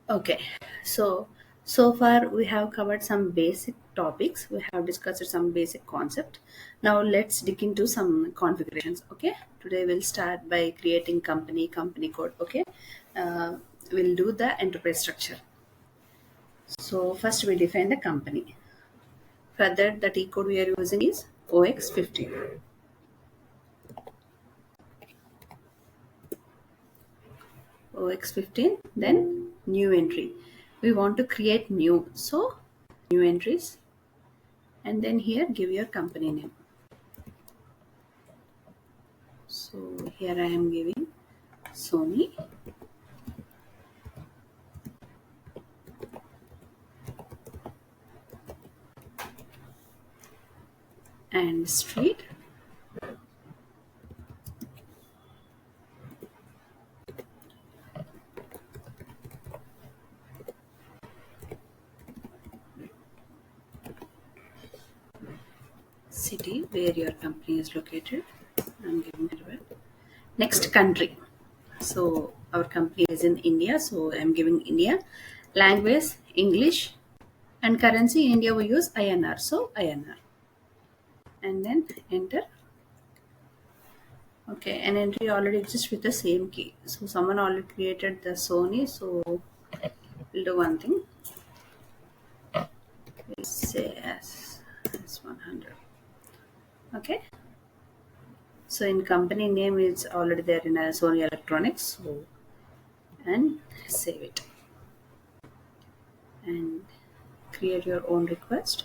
Okay, so far we have covered some basic topics. We have discussed some basic concept. Now let's dig into some configurations. Okay, today we'll start by creating company code. Okay, uh, we'll do the enterprise structure. So first we define the company. For that, the T code we are using is OX15. OX15. Then new entry. We want to create new. So new entries, and then here give your company name. So here I am giving Sony and street. City where your company is located. I'm giving it well. Next country. So our company is in India, so I'm giving India. Language English, and currency India we use INR, so INR. And then enter. Okay, an entry already exists with the same key. So someone already created the Sony, so we'll do one thing. We'll say as 100. Okay. So in company name is already there in a Sony Electronics. So and save it and create your own request.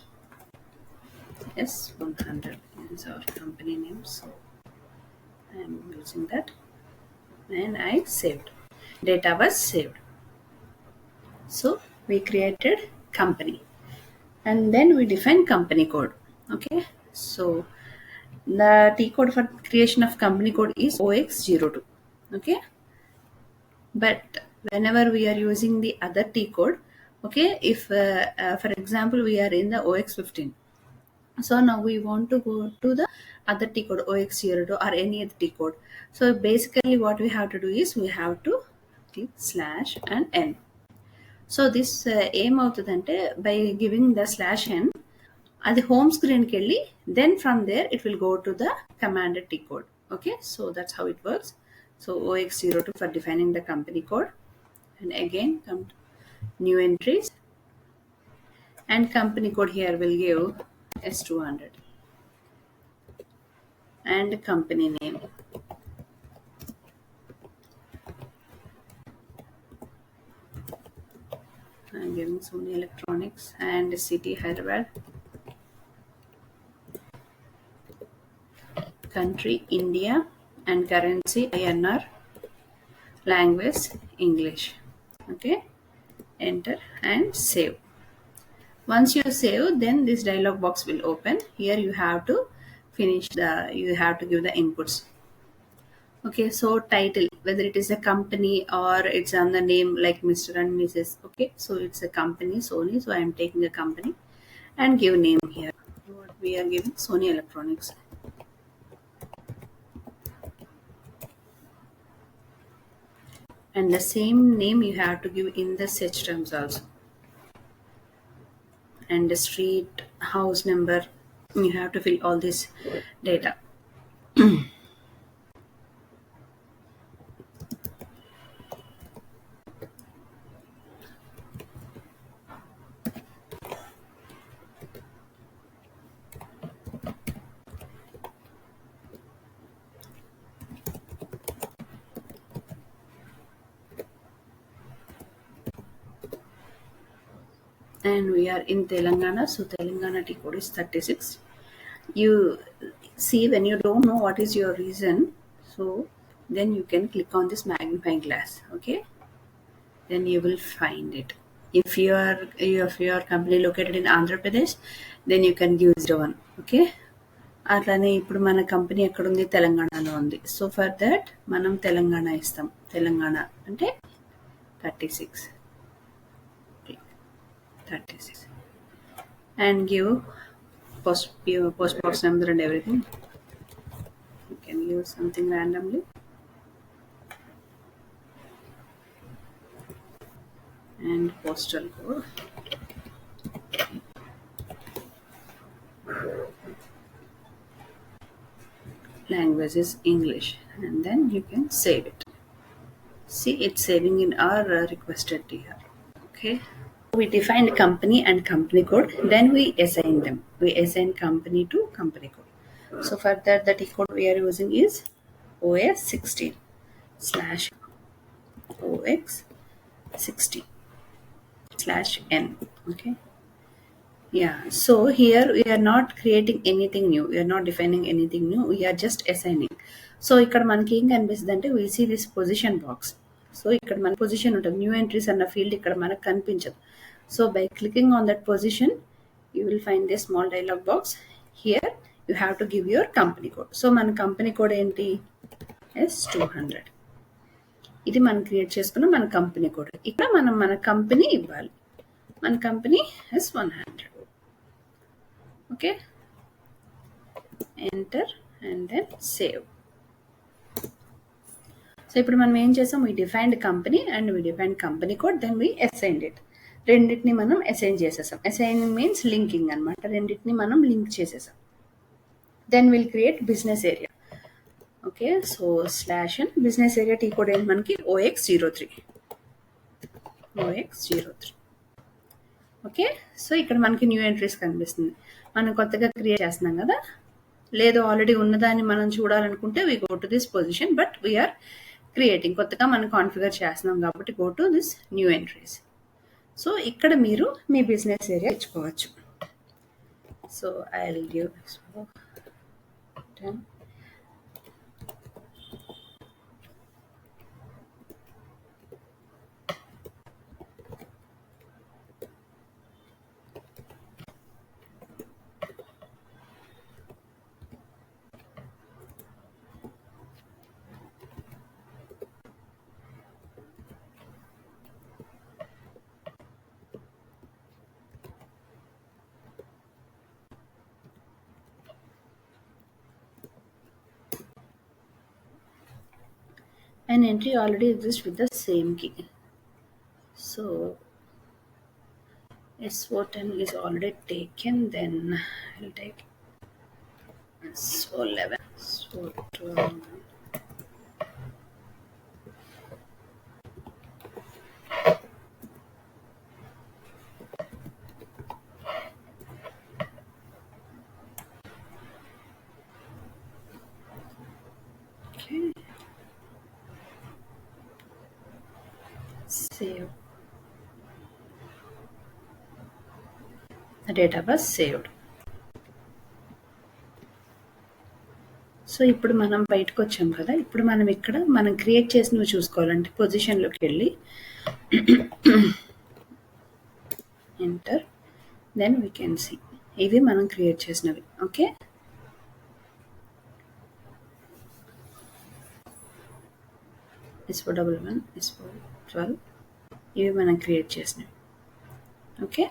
Yes, 100 is our company name. So I'm using that and I saved. Data was saved. So we created company and then we define company code. Okay. So the T code for creation of company code is OX02. Okay. But whenever we are using the other T code, okay, if for example we are in the OX15, so now we want to go to the other T code OX02 or any other T code. So basically what we have to do is we have to click slash and n. So this aim అవుతుందంటే by giving the slash n అది home screen కి వెళ్ళి then from there it will go to the commanded T code. Okay, so that's how it works. So OX02 for defining the company code, and again come to new entries, and company code here will give S200 and company name. I'm giving Sony Electronics and city Hyderabad, country India, and currency INR, language English. Okay, enter and save. Once you save, then this dialog box will open. Here you have to you have to give the inputs. Okay, so title, whether it is a company or it's on the name like Mr. and Mrs. Okay, so it's a company, Sony. So I am taking a company and give name here. What we are giving Sony Electronics. And the same name you have to give in the search terms also. And the street, house number, you have to fill all this data. And we are in Telangana, so Telangana T code is 36. You see, when you don't know what is your reason, so then you can click on this magnifying glass. Okay, then you will find it. If your company located in Andhra Pradesh, then you can use the one. Okay, అట్లానే ఇప్పుడు మన company ఎక్కడుంది తెలంగాణలో ఉంది. So for that మనం తెలంగాణ ఇస్తాం. తెలంగాణ అంటే 36 36 and give post box number and everything. You can use something randomly and postal code. Language is English, and then you can save it. See, it's saving in our requested here. Okay. We defined company and company code, then we assign them. We assign company to company code. So for that, the T code we are using is OS16 slash OX60 slash N. Okay. Yeah, so here we are not creating anything new. We are not defining anything new. We are just assigning. So ఇక్కడ మనకి ఏం కనిపిస్తుంది అంటే we see this position box. So ఇక్కడ మన position ఉంటుంది, new entries అన్న field ఇక్కడ మనకు కనిపించదు. So by clicking on that position you will find this small dialogue box. Here you have to give your company code. So మన company code ఏంటి? S200. ఇది మనం క్రియేట్ చేసుకున్న మన కంపెనీ కోడ్. ఇక్కడ మనం మన కంపెనీ ఇవ్వాలి. మన company S100. Okay, enter and then save. So ఇప్పుడు మనం ఏం చేసాం? we defined company and we defined company code, then we assigned it. రెండింటిని మనం అసైన్ చేసేసాం. అసైనింగ్ మీన్స్ లింకింగ్ అనమాట. రెండింటిని మనం లింక్ చేసేసాం. Then will create business area. Okay, so slash and business area T code ఏంటి మనకి? OX03. ఓకే, సో ఇక్కడ మనకి న్యూ ఎంట్రీస్ కనిపిస్తుంది. మనం కొత్తగా క్రియేట్ చేస్తున్నాం కదా, లేదు ఆల్రెడీ ఉన్నదాన్ని మనం చూడాలనుకుంటే we go to this position, but we're creating, కొత్తగా మనం కాన్ఫిగర్ చేస్తున్నాం కాబట్టి go to this new entries. So ఇక్కడ మీరు మీ బిజినెస్ ఏరియా ఇచ్చుకోవచ్చు. So I will give 10. An entry already exists with the same key. So SO10 is already taken, then I'll take SO11, SO12. Okay. Save. The data was saved. So ఇప్పుడు మనం బయటకు వచ్చాం కదా, ఇప్పుడు మనం ఇక్కడ మనం క్రియేట్ చేసినవి చూసుకోవాలంటే పొజిషన్లోకి వెళ్ళి enter, then we can see ఇవి మనం క్రియేట్ చేసినవి. ఓకే, SO11, SO12 ఇవి మనం క్రియేట్ చేసినవి. ఓకే,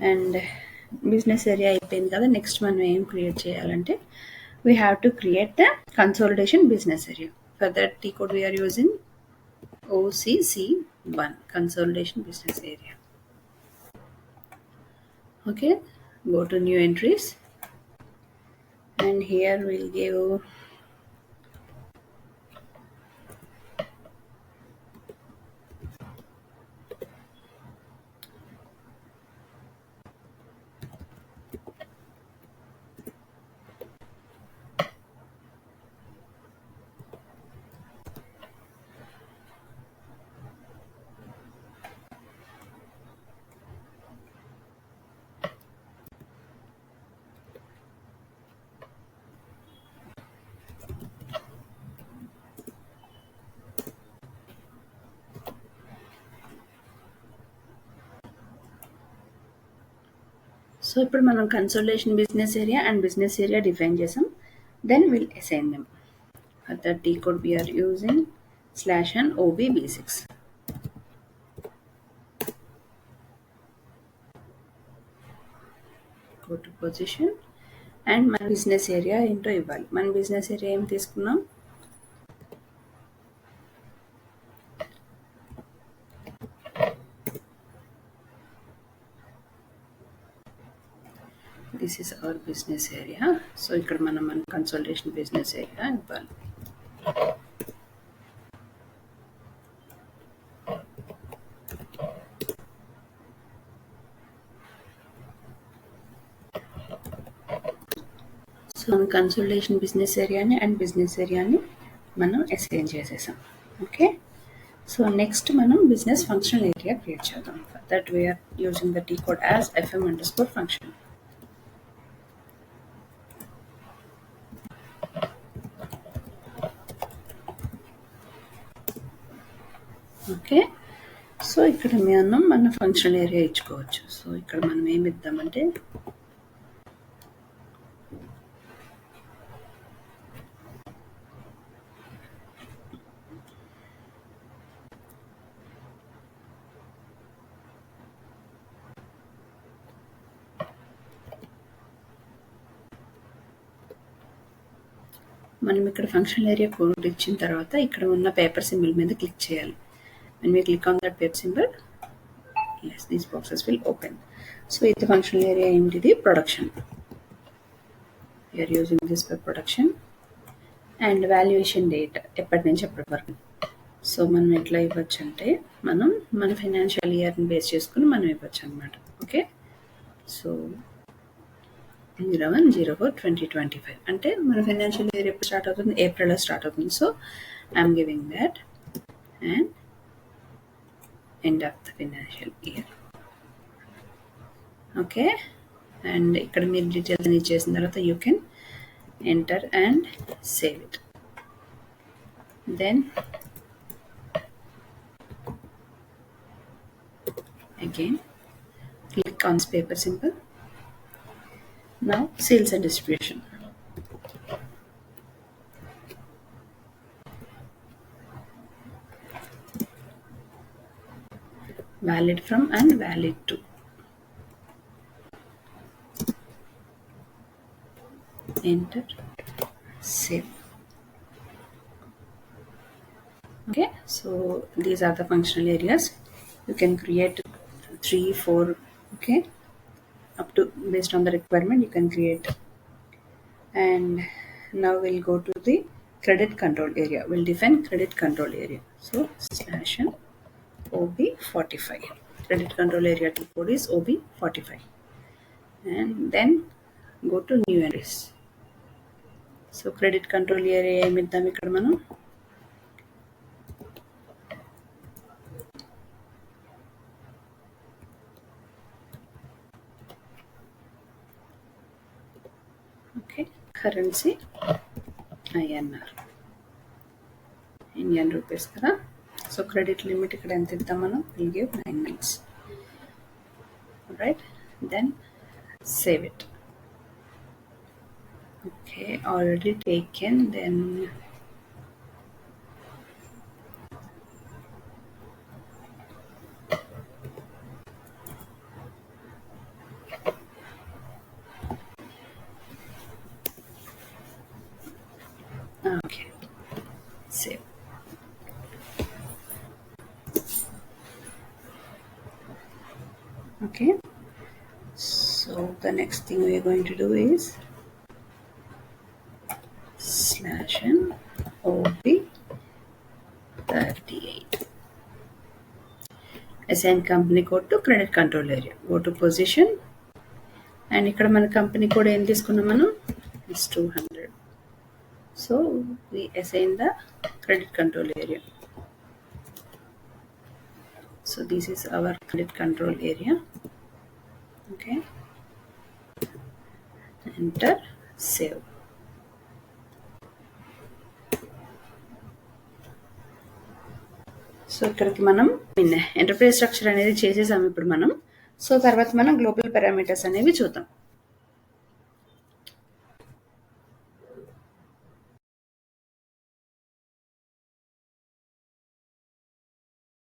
అండ్ బిజినెస్ ఏరియా అయిపోయింది కదా. నెక్స్ట్ మనం ఏం క్రియేట్ చేయాలంటే we have to create the consolidation business area. For that T code we are using OCC1, consolidation business area. Okay, go to new entries and here we'll give so ఇప్పుడు మనం consolidation business area and business area define చేసాం. Then will assign them. For the T code we are using /n OBB6. Go to position and మన business area ఏంటో ఇవ్వాలి. మన business area ఏం తీసుకున్నాం? this is our business area. So ఇక్కడ మనం మన కన్సల్టేషన్ బిజినెస్ ఏరియా ఇవ్వాలి. సో మన కన్సల్టేషన్ బిజినెస్ ఏరియాని అండ్ బిజినెస్ ఏరియాని మనం అసైన్ చేసేసాం. ఓకే, సో నెక్స్ట్ మనం బిజినెస్ ఫంక్షనల్ ఏరియా క్రియేట్ చేద్దాం. That we're using the T code as FM_function. Okay, so ఇక్కడ మనం మన ఫంక్షనల్ ఏరియా ఇచ్చుకోవచ్చు. సో ఇక్కడ మనం ఏమి ఇద్దామంటే మనం ఇక్కడ ఫంక్షనల్ ఏరియా కోడ్ ఇచ్చిన తర్వాత ఇక్కడ ఉన్న పేపర్ సింబల్ మీద క్లిక్ చేయాలి. When we click on that paper symbol, yes, these boxes will open. So ఇది ఫంక్షనల్ ఏరియా ఏంటిది? Production. We are using this for production and valuation date ఎప్పటి నుంచి ఎప్పటి వరకు. సో మనం ఎట్లా ఇవ్వచ్చు అంటే మనం మన ఫైనాన్షియల్ ఇయర్ని బేస్ చేసుకుని మనం ఇవ్వచ్చు అనమాట. ఓకే, సో 01/04/2025 అంటే మన ఫైనాన్షియల్ ఇయర్ ఎప్పుడు స్టార్ట్ అవుతుంది? ఏప్రిల్లో స్టార్ట్ అవుతుంది. So I'm giving that and end of the financial year. Okay, and ఇక్కడ మీరు డీటెయిల్స్ అని ఇచ్చేసిన తర్వాత you can enter and save it. Then again click on this paper symbol. Now sales and distribution. Valid from and valid to. Enter, save. Okay, so these are the functional areas. You can create 3, 4, okay, up to based on the requirement you can create. And now we'll go to the credit control area. We'll define credit control area. So /n OB45. Credit control area code is OB45. And then go to new entries. So credit control area ఏమిద్దాం ఇక్కడ మనం? Okay, currency INR, Indian rupees కదా. So credit limit ఇక్కడ ఎంత ఇద్దాం మనం? Will give 9 months. Alright, then save it. Okay, already taken. Then okay, save. Okay, so the next thing we are going to do is /n OB38. Assign company code to credit control area. Go to position and ఇక్కడ మన company code ఏం తీసుకున్నాం మనం? It's 200. So we assign the credit control area. So this is our credit control area. Okay, enter, save. So ఇక్కడికి మనం enterprise structure అనేది చేసేసాము ఇప్పుడు మనం. సో తర్వాత మనం గ్లోబల్ పారామీటర్స్ అనేవి చూద్దాం.